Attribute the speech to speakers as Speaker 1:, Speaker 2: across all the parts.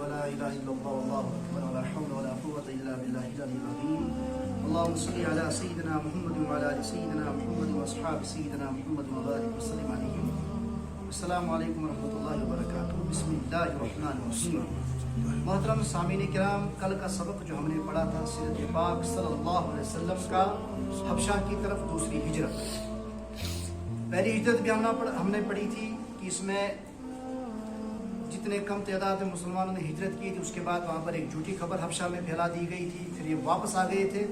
Speaker 1: ولا إله إلا الله والله أكبر ولا حول ولا قوة إلا بالله العلي العظيم. اللهم صل على سيدنا محمد وعلى آل سيدنا محمد وأصحاب سيدنا محمد وبارك وسلم عليهم. السلام علیکم ورحمۃ اللہ وبرکاتہ. بسم اللہ الرحمن الرحیم. محترم سامعین کرام، کل کا سبق جو ہم نے پڑھا تھا سیرت پاک صلی اللہ علیہ وسلم کا حبشہ کی طرف دوسری ہجرت. پہلی ہجرت بھی ہم نے پڑھی تھی کہ اس میں جتنے کم تعداد میں مسلمانوں نے ہجرت کی تھی، اس کے بعد وہاں پر ایک جھوٹی خبر حبشہ میں پھیلا دی گئی تھی، پھر یہ واپس آ گئے تھے.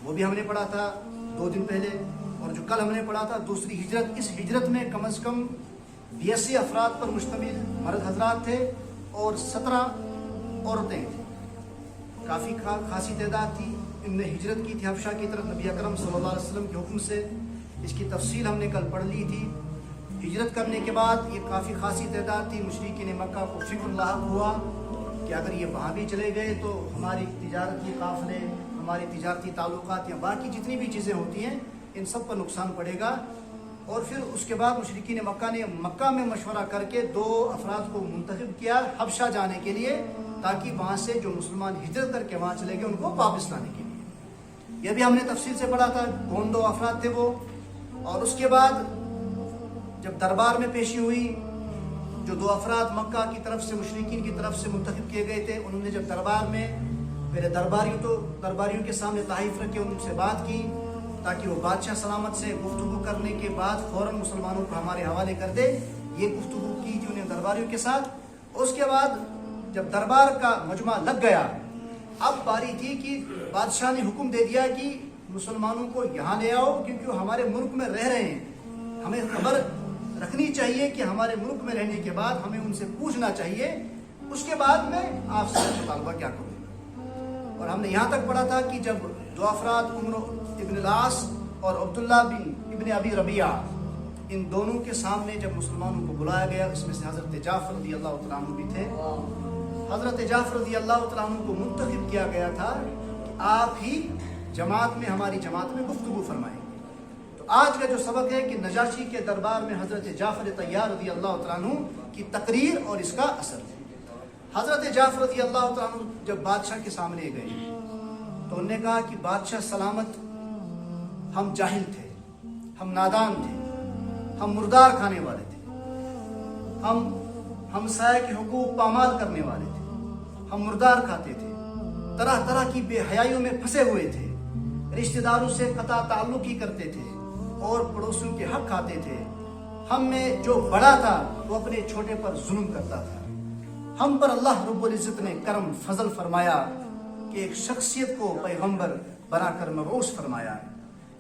Speaker 1: وہ بھی ہم نے پڑھا تھا 2 دن پہلے. اور جو کل ہم نے پڑھا تھا دوسری ہجرت، اس ہجرت میں کم از کم 82 افراد پر مشتمل مرد حضرات تھے اور 17 عورتیں تھیں. کافی خاصی تعداد تھی. ان نے ہجرت کی تھی حبشہ کی طرف نبی اکرم صلی اللہ علیہ وسلم کے حکم سے. اس کی تفصیل ہم نے کل پڑھ لی تھی. ہجرت کرنے کے بعد یہ کافی خاصی تعداد تھی. مشرکین مکہ کو فکر لاحق ہوا کہ اگر یہ وہاں بھی چلے گئے تو ہماری تجارتی قافلے، ہماری تجارتی تعلقات یا باقی جتنی بھی چیزیں ہوتی ہیں ان سب پر نقصان پڑے گا. اور پھر اس کے بعد مشرکین مکہ نے مکہ میں مشورہ کر کے 2 افراد کو منتخب کیا حبشہ جانے کے لیے، تاکہ وہاں سے جو مسلمان ہجرت کر کے وہاں چلے گئے ان کو واپس لانے کے لیے. یہ بھی ہم نے تفصیل سے پڑھا تھا کون 2 افراد تھے وہ. اور اس کے بعد جب دربار میں پیشی ہوئی، جو 2 افراد مکہ کی طرف سے مشرکین کی طرف سے منتخب کیے گئے تھے، انہوں نے جب دربار میں پہلے درباریوں کے سامنے تحائف رکھے، ان سے بات کی تاکہ وہ بادشاہ سلامت سے گفتگو کرنے کے بعد فوراً مسلمانوں کو ہمارے حوالے کر دے. یہ گفتگو کی تھی انہیں درباریوں کے ساتھ. اس کے بعد جب دربار کا مجمع لگ گیا، اب باری تھی کہ بادشاہ نے حکم دے دیا کہ مسلمانوں کو یہاں لے آؤ، کیونکہ وہ ہمارے ملک میں رہ رہے ہیں. ہمیں خبر رکھنی چاہیے کہ ہمارے ملک میں رہنے کے بعد ہمیں ان سے پوچھنا چاہیے. اس کے بعد میں آپ سے مطالبہ کیا کروں. اور ہم نے یہاں تک پڑھا تھا کہ جب 2 افراد عمر ابن العاص اور عبداللہ بن ابن ابی ربیعہ، ان دونوں کے سامنے جب مسلمانوں کو بلایا گیا، اس میں سے حضرت جعفر رضی اللہ تعالیٰ عنہ بھی تھے. حضرت جعفر رضی اللہ تعالیٰ عنہ کو منتخب کیا گیا تھا کہ آپ ہی جماعت میں ہماری جماعت میں گفتگو فرمائیں گے. تو آج کا جو سبق ہے کہ نجاشی کے دربار میں حضرت جعفر طیار رضی اللہ تعالیٰ عنہ کی تقریر اور اس کا اثر. حضرت جعفر رضی اللہ تعالیٰ عنہ جب بادشاہ کے سامنے گئے تو انہوں نے کہا کہ بادشاہ سلامت، ہم جاہل تھے، ہم نادان تھے، ہم مردار کھانے والے تھے، ہم ہمسایہ کے حقوق پامال کرنے والے تھے، ہم مردار کھاتے تھے، طرح طرح کی بے حیائیوں میں پھنسے ہوئے تھے، رشتہ داروں سے قطع تعلق ہی کرتے تھے اور پڑوسیوں کے حق کھاتے تھے. ہم میں جو بڑا تھا وہ اپنے چھوٹے پر ظلم کرتا تھا. ہم پر اللہ رب العزت نے کرم فضل فرمایا کہ ایک شخصیت کو پیغمبر بنا کر مبعوث فرمایا،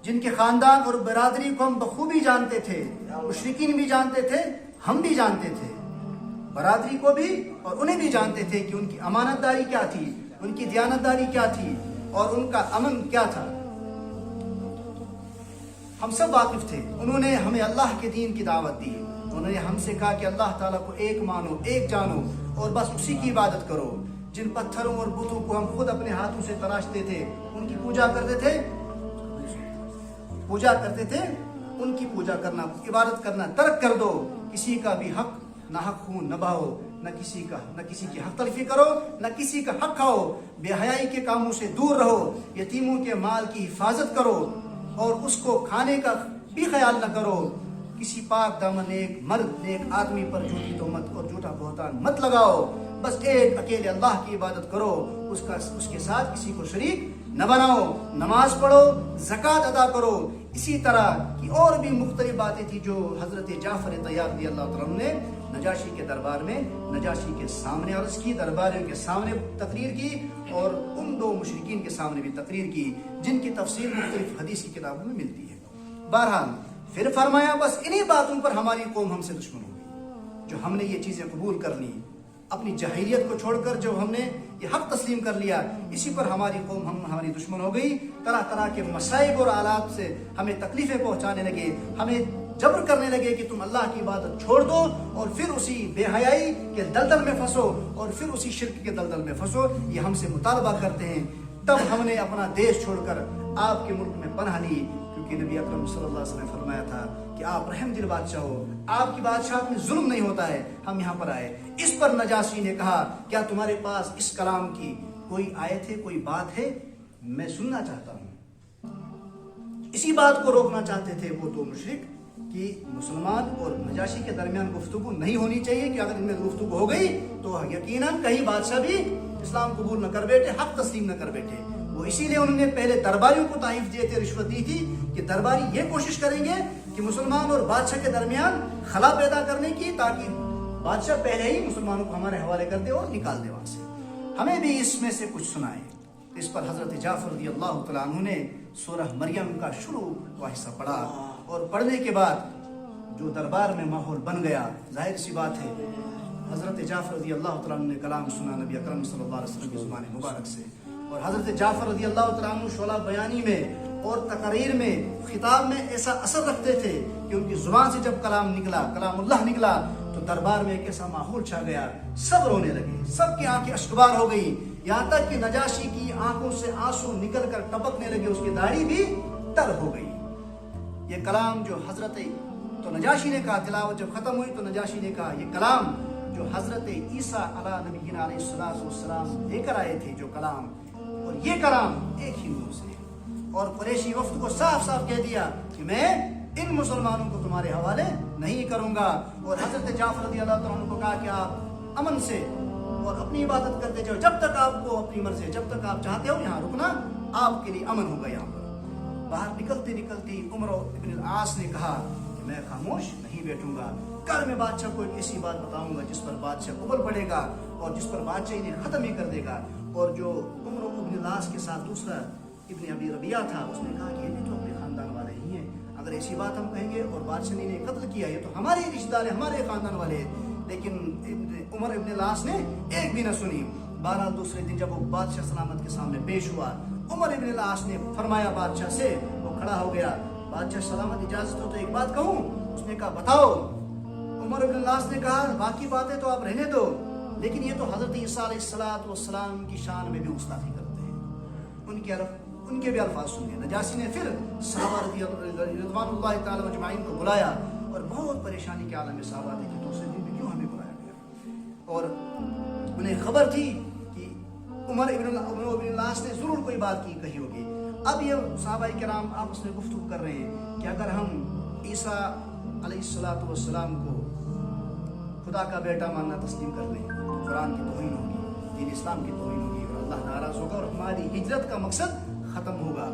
Speaker 1: جن کے خاندان اور برادری کو ہم بخوبی جانتے تھے. مشرکین بھی جانتے تھے، ہم بھی جانتے تھے، برادری کو بھی اور انہیں بھی جانتے تھے کہ ان کی امانت داری کیا تھی، ان کی دیانت داری کیا تھی اور ان کا امن کیا تھا. ہم سب واقف تھے. انہوں نے ہمیں اللہ کے دین کی دعوت دی. انہوں نے ہم سے کہا کہ اللہ تعالیٰ کو ایک مانو، ایک جانو اور بس اسی کی عبادت کرو. جن پتھروں اور بتوں کو ہم خود اپنے ہاتھوں سے تراشتے تھے، ان کی پوجا کرتے تھے، ان کی پوجا کرنا، عبادت کرنا ترک کر دو. کسی کا بھی حق نہ حق خون نہ بہاؤ، نہ کسی کی حق تلفی کرو، نہ کسی کا حق کھاؤ. بے حیائی کے کاموں سے دور رہو. یتیموں کے مال کی حفاظت کرو اور اس کو کھانے کا بھی خیال نہ کرو. کسی پاک دامن ایک مرد ایک آدمی پر جھوٹی تہمت اور جھوٹا بہتان مت لگاؤ. بس ایک اکیلے اللہ کی عبادت کرو، اس کے ساتھ کسی کو شریک نہ بناؤ. نماز پڑھو، زکوٰۃ ادا کرو. اسی طرح کی اور بھی مختلف باتیں تھیں جو حضرت جعفر طیار رضی اللہ تعالیٰ عنہ نے نجاشی کے دربار میں نجاشی کے سامنے عرض کی، درباریوں کے سامنے تقریر کی اور ان 2 مشرکین کے سامنے بھی تقریر کی، جن کی تفصیل مختلف حدیث کی کتابوں میں ملتی ہے. بہرحال پھر فرمایا بس انہی باتوں پر ہماری قوم ہم سے دشمن ہو گئی. جو ہم نے یہ چیزیں قبول کر لی، اپنی جاہلیت کو چھوڑ کر جو ہم نے یہ حق تسلیم کر لیا، اسی پر ہماری قوم ہماری دشمن ہو گئی. طرح طرح کے مصائب اور آلات سے ہمیں تکلیفیں پہنچانے لگے، ہمیں جبر کرنے لگے کہ تم اللہ کی عبادت چھوڑ دو اور پھر اسی بے حیائی کے دلدل میں پھنسو اور پھر اسی شرک کے دلدل میں پھنسو. یہ ہم سے مطالبہ کرتے ہیں. تب ہم نے اپنا دیش چھوڑ کر آپ کے ملک میں پناہ لی، کیونکہ کیونکہ نبی اکرم صلی اللہ علیہ وسلم نے فرمایا تھا کہ آپ رحم دل بادشاہ ہو، آپ کی بادشاہت میں ظلم نہیں ہوتا ہے، ہم یہاں پر آئے۔ اس پر نجاشی نے کہا کیا تمہارے پاس اس کلام کی کوئی آیت ہے، کوئی بات ہے؟ میں سننا چاہتا ہوں۔ اسی بات کو روکنا چاہتے تھے وہ دو مشرک کہ مسلمان اور نجاشی کے درمیان گفتگو نہیں ہونی چاہیے، کہ اگر ان میں گفتگو ہو گئی تو یقیناً کہیں بادشاہ بھی اسلام قبول نہ کر بیٹھے، حق تسلیم نہ کر بیٹھے۔ وہ اسی لیے انہوں نے پہلے درباریوں کو تحائف دیے تھے، رشوت دی تھی کہ درباری یہ کوشش کریں گے کہ مسلمان اور بادشاہ کے درمیان خلا پیدا کرنے کی، تاکہ بادشاہ پہلے ہی مسلمانوں کو ہمارے حوالے کر دے اور نکال دے وہاں سے۔ ہمیں بھی اس میں سے کچھ سنائے۔ اس پر حضرت جعفر رضی اللہ تعالیٰ عنہ نے سورہ مریم کا شروع کا حصہ پڑھا، اور پڑھنے کے بعد جو دربار میں ماحول بن گیا، ظاہر سی بات ہے حضرت جعفر رضی اللہ تعالیٰ عنہ نے کلام سنا نبی اکرم صلی اللہ علیہ وسلم کی زبان مبارک سے، اور حضرت جعفر رضی اللہ تعالیٰ عنہ شعلہ بیانی میں اور تقریر میں، خطاب میں ایسا اثر رکھتے تھے کہ ان کی زبان سے جب کلام نکلا، کلام اللہ نکلا، تو دربار میں ایک ایسا ماحول چھا گیا، سب رونے لگے، سب کی آنکھیں اشکبار ہو گئی، یہاں تک کہ نجاشی کی آنکھوں سے آنسو نکل کر ٹپکنے لگے، اس کی داڑھی بھی تر ہو گئی۔ یہ کلام جو حضرت تو نجاشی نے کہا، تلاوت جب ختم ہوئی تو نجاشی نے کہا یہ کلام جو حضرت عیسیٰ علیہ نبینا علیہ السلام لے کر آئے تھے، جو کلام، اور یہ کلام ایک ہی نور سے ہے۔ اور قریشی وفد کو صاف صاف کہہ دیا کہ میں ان مسلمانوں کو تمہارے حوالے نہیں کروں گا، اور حضرت جعفر رضی اللہ عنہ کو کہا کہ آپ امن سے اور اپنی عبادت کرتے جاؤ، جب تک آپ کو اپنی مرضی ہے، جب تک آپ چاہتے ہو یہاں رکنا آپ کے لیے امن ہوگا۔ یہاں پر باہر نکلتے نکلتے عمر ابن العاص نے کہا کہ میں خاموش نہیں بیٹھوں گا، کل میں بادشاہ کو ایک ایسی بات بتاؤں گا جس پر بادشاہ قبول پڑے گا اور جس پر بادشاہ انہیں ختم ہی کر دے گا۔ اور جو عمر ابن العاص کے ساتھ دوسرا ابن ابی ربیعہ تھا، اس نے کہا کہ یہ بھی تو اپنے خاندان والے ہی ہیں، اگر ایسی بات ہم کہیں گے اور بادشاہ نے انہیں قتل کیا، یہ تو ہمارے رشتہ دار ہیں، ہمارے خاندان والے ہیں۔ لیکن عمر ابن العاص نے ایک بھی نہ سنی۔ بہرحال دوسرے دن جب وہ بادشاہ سلامت کے سامنے پیش ہوا، عمر ابن العاص نے فرمایا بادشاہ سے، وہ کھڑا ہو گیا، بادشاہ سلامت اجازت ہو تو ایک بات کہوں؟ اس نے کہا بتاؤ۔ عمر ابن العاص نے کہا باقی باتیں تو آپ رہنے دو، لیکن یہ تو حضرت عیسیٰ علیہ السلام کی شان میں بھی گستاخی کرتے ہیں، ان کے بھی الفاظ سنیے۔ نجاشی نے پھر صحابہ رضوان اللہ تعالی اجمعین کو بلایا، اور بہت پریشانی کے عالم میں صحابہ تھے کہ دوسرے دن بھی کیوں ہمیں بلایا گیا، اور انہیں خبر تھی کہ عمر ابن العاص نے ضرور کوئی بات کی کہی ہوگی۔ اب یہ صحابہ کرام آپس میں گفتگو کر رہے ہیں کہ اگر ہم عیسیٰ علیہ السلام کو خدا کا بیٹا ماننا تسلیم کر لیں تو قرآن کی توہین ہوگی، دین اسلام کی توہین ہوگی، اور اللہ ناراض ہوگا، اور ہماری ہجرت کا مقصد ختم ہوگا۔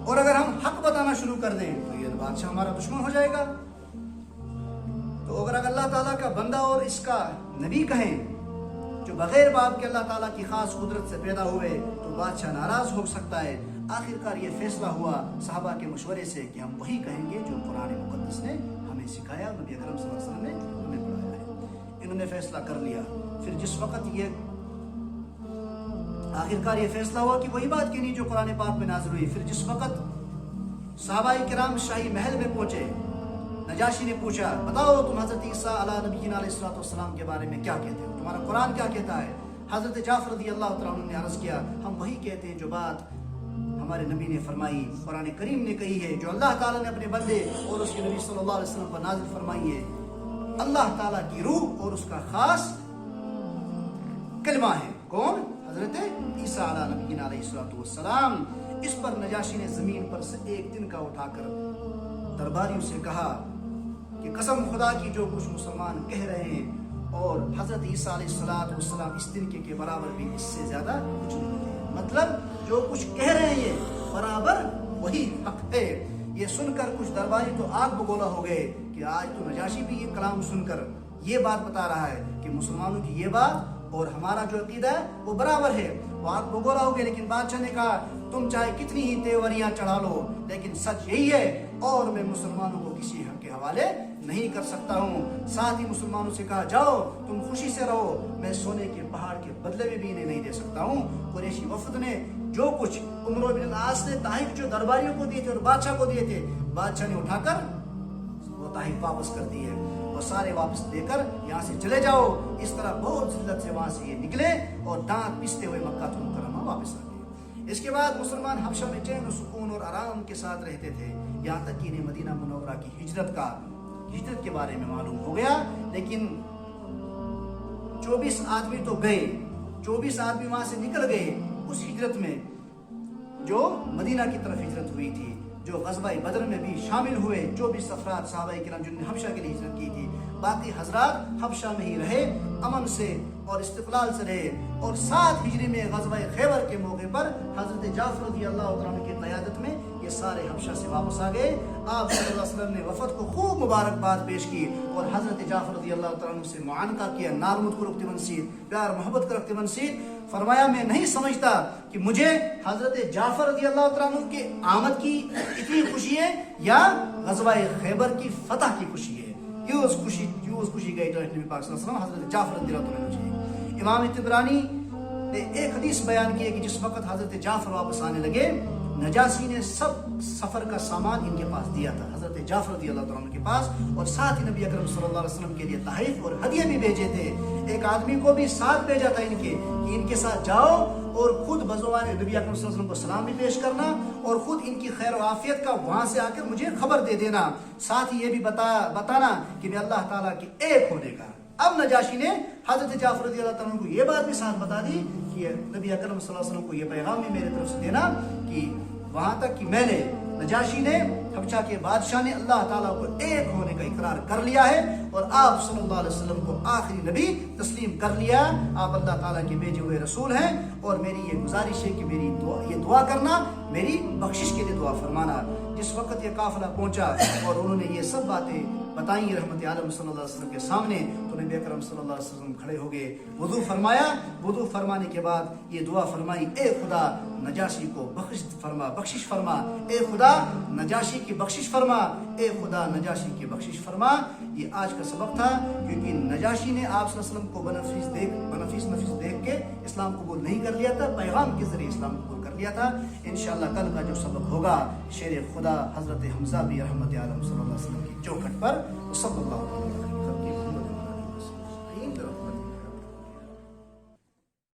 Speaker 1: اور اگر ہم حق بتانا شروع کر دیں تو یہ بادشاہ ہمارا دشمن ہو جائے گا۔ تو اگر اللہ تعالیٰ کا بندہ اور اس کا نبی کہیں جو بغیر باپ کے اللہ تعالیٰ کی خاص قدرت سے پیدا ہوئے تو بادشاہ ناراض ہو سکتا ہے۔ آخرکار یہ فیصلہ ہوا صحابہ کے مشورے سے کہ ہم وہی کہیں گے جو قرآن مقدس نے ہمیں سکھایا، نبی اکرم صلی اللہ علیہ وسلم نے ہمیں پڑھایا ہے۔ انہوں نے فیصلہ کر لیا۔ پھر جس وقت یہ آخرکار یہ فیصلہ ہوا کہ وہی بات کہنی جو قرآن پاک میں نازل ہوئی، پھر جس وقت صحابہ کرام شاہی محل میں پہنچے، نجاشی نے پوچھا بتاؤ تم حضرت عیسیٰ علیہ نبینا علیہ السلام کے بارے میں کیا کہتے ہو، تمہارا قرآن کیا کہتا ہے؟ حضرت جعفر رضی اللہ تعالیٰ عنہ نے عرض کیا ہم وہی کہتے ہیں جو بات ہمارے نبی نے فرمائی، قرآن کریم نے کہی ہے، جو اللہ تعالیٰ نے اپنے بندے اور اس کے نبی صلی اللہ علیہ وسلم پر نازل فرمائی ہے، اللہ تعالیٰ کی روح اور اس کا خاص کلمہ ہے۔ کون؟ حضرت عیسیٰ علیہ نبینا علیہ السلام۔ اس پر نجاشی نے زمین پر سے ایک دن کا اٹھا کر درباریوں سے کہا کہ قسم خدا کی جو کچھ مسلمان کہہ رہے ہیں اور حضرت عیسیٰ علیہ السلام اس دن کے برابر بھی اس سے زیادہ کچھ نہیں ہے، مطلب جو کچھ کہہ رہے ہیں یہ برابر وہی حق ہے۔ یہ سن کر کچھ درباری تو آگ بگولا ہو گئے کہ آج تو نجاشی بھی یہ کلام سن کر یہ بات بتا رہا ہے کہ مسلمانوں کی یہ بات اور ہمارا جو عقیدہ ہے وہ برابر ہے۔ وہ آگ بگولا ہو گئے، لیکن بادشاہ نے کہا تم چاہے کتنی ہی تیوریاں چڑھا لو، لیکن سچ یہی ہے اور میں مسلمانوں کو کسی حق کے حوالے نہیں کر سکتا ہوں۔ ساتھ ہی مسلمانوں سے کہا جاؤ تم خوشی سے رہو، میں سونے کے پہاڑ کے بدلے میں بھی انہیں نہیں دے سکتا ہوں۔ قریشی وفد نے جو کچھ عمر بن العاص نے تحائف جو درباریوں کو دیے تھے اور بادشاہ کو دیے تھے، بادشاہ نے اٹھا کر وہ تحائف واپس کر دیے، وہ سارے واپس لے کر یہاں سے چلے جاؤ۔ اس طرح بہت ذلت سے وہاں سے یہ نکلے اور دانت پیستے ہوئے مکہ المکرمہ واپس آ گئے۔ اس کے بعد مسلمان حبشہ میں چین و سکون اور آرام کے ساتھ رہتے تھے، یہاں تک کہ انہیں مدینہ منورہ کی ہجرت کے بارے میں معلوم ہو گیا۔ لیکن 24 آدمی تو گئے، 24 آدمی وہاں سے نکل گئے اس ہجرت میں جو مدینہ کی طرف ہجرت ہوئی تھی، جو غزوہ بدر میں بھی شامل ہوئے 24 افراد صحابہ کرام جنہوں نے حبشہ کے لیے ہجرت کی تھی۔ باقی حضرات حبشہ میں ہی رہے، امن سے اور استقلال سے رہے، اور 7 ہجری میں غزوہ خیبر کے موقع پر حضرت جعفر رضی اللہ عنہ کی قیادت میں یہ سارے حبشہ سے واپس آ گئے۔ آپ صلی اللہ علیہ وسلم نے وفد کو خوب مبارکباد پیش کی اور حضرت جعفر رضی اللہ عنہ سے معانقہ کیا، نارمد کو رکھتے منصیر، پیار محبت کو رکھتے منصیر۔ فرمایا میں نہیں سمجھتا کہ مجھے حضرت جعفر رضی اللہ عنہ کے آمد کی اتنی خوشی ہے یا غزوہ خیبر کی فتح کی خوشی ہے۔ یہ اس خوشی گئی نبی پاک صلی اللہ علیہ وسلم حضرت جعفر رضی اللہ عنہ سے۔ امام طبرانی نے ایک حدیث بیان کی ہے کہ جس وقت حضرت جعفر واپس آنے لگے، نجاشی نے سب سفر کا سامان ان کے پاس دیا تھا، حضرت جعفر رضی اللہ عنہ کے پاس، اور ساتھ ہی نبی اکرم صلی اللہ علیہ وسلم کے لیے تحائف اور ہدیے بھی بھیجے تھے۔ ایک آدمی کو بھی ساتھ بھیجا تھا ان کے کہ ان کے ساتھ جاؤ اور خود بزبان نبی اکرم صلی اللہ علیہ وسلم کو سلام بھی پیش کرنا اور خود ان کی خیر و عافیت کا وہاں سے آ کر مجھے خبر دے دینا، ساتھ ہی یہ بھی بتانا کہ میں اللہ تعالیٰ کے ایک ہونے کا۔ اب نجاشی نے حضرت جعفر رضی اللہ عنہ کو یہ بات بھی ساتھ بتا دی کہ نبی اکرم صلی اللہ علیہ وسلم کو یہ پیغام بھی میرے طرف سے دینا کہ وہاں تک کہ میں نے، نجاشی نے، حبشہ کے بادشاہ نے اللہ تعالیٰ کو ایک ہونے کا اقرار کر لیا ہے اور آپ صلی اللہ علیہ وسلم کو آخری نبی تسلیم کر لیا۔ آپ اللہ تعالیٰ کے بھیجے ہوئے رسول ہیں اور میری یہ گزارش ہے کہ میری یہ دعا کرنا، میری بخشش کے لیے دعا فرمانا۔ جس وقت یہ قافلہ پہنچا اور انہوں نے یہ سب باتیں بتائیں رحمت عالم صلی اللہ علیہ وسلم کے سامنے، تو نبی اکرم صلی اللہ علیہ وسلم کھڑے ہو گئے، وضو فرمایا، وضو فرمانے کے بعد یہ دعا فرمائی، اے خدا نجاشی کو بخشش فرما، اے خدا نجاشی کی بخشش فرما، اے خدا نجاشی کی بخشش فرما۔ یہ آج کا سبق تھا، کیونکہ نجاشی نے آپ صلی اللہ علیہ وسلم کو بنفیس دیکھ کے اسلام قبول نہیں کر لیا تھا، پیغام کے ذریعے اسلام قبول کر لیا تھا۔ انشاءاللہ کل کا جو سبق ہوگا شیر خدا حضرت حمزہ بھی رحمت عالم صلی اللہ علیہ وسلم کی چوکھٹ پر، صلی اللہ علیہ وسلم۔